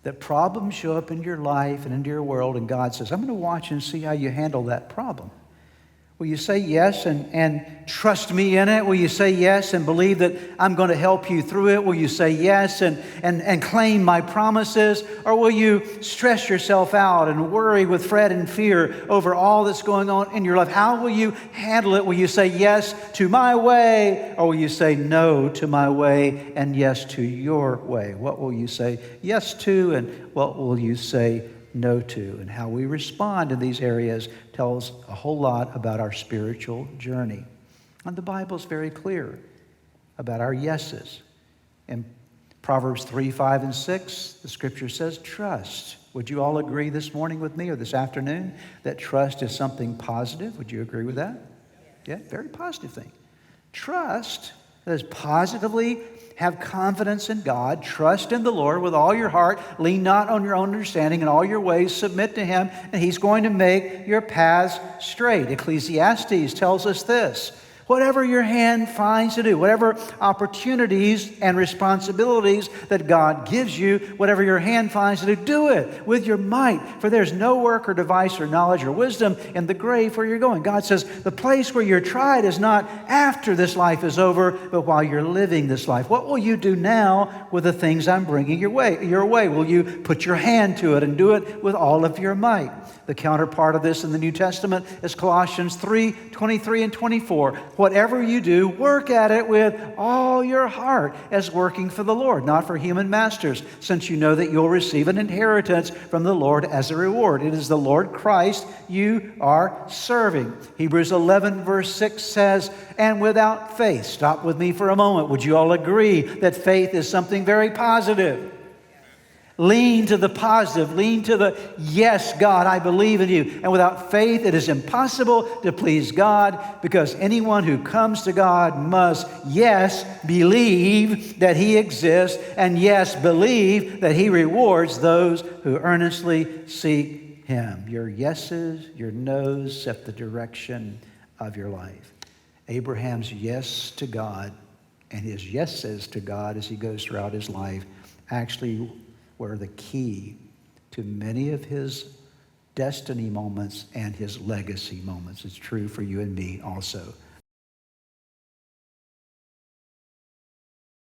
that problems show up in your life and into your world, and God says, I'm going to watch and see how you handle that problem. Will you say yes and trust me in it? Will you say yes and believe that I'm going to help you through it? Will you say yes and claim my promises? Or will you stress yourself out and worry with fret and fear over all that's going on in your life? How will you handle it? Will you say yes to my way? Or will you say no to my way and yes to your way? What will you say yes to, and what will you say no to? And how we respond in these areas tells a whole lot about our spiritual journey. And the Bible's very clear about our yeses. In Proverbs 3, 5, and 6, the Scripture says, trust. Would you all agree this morning with me, or this afternoon, that trust is something positive? Would you agree with that? Yeah, very positive thing. Trust is positively have confidence in God, trust in the Lord with all your heart, lean not on your own understanding, in all your ways submit to Him, and He's going to make your paths straight. Ecclesiastes tells us this: whatever your hand finds to do, whatever opportunities and responsibilities that God gives you, whatever your hand finds to do, do it with your might. For there's no work or device or knowledge or wisdom in the grave where you're going. God says the place where you're tried is not after this life is over, but while you're living this life. What will you do now with the things I'm bringing your way? Will you put your hand to it and do it with all of your might? The counterpart of this in the New Testament is Colossians 3, 23 and 24. Whatever you do, work at it with all your heart as working for the Lord, not for human masters, since you know that you'll receive an inheritance from the Lord as a reward. It is the Lord Christ you are serving. Hebrews 11 verse 6 says, and without faith. Stop with me for a moment. Would you all agree that faith is something very positive? Lean to the positive. Lean to the, yes, God, I believe in you. And without faith, it is impossible to please God, because anyone who comes to God must, yes, believe that He exists, and yes, believe that He rewards those who earnestly seek Him. Your yeses, your nos set the direction of your life. Abraham's yes to God and his yeses to God as he goes throughout his life actually were the key to many of his destiny moments and his legacy moments. It's true for you and me also.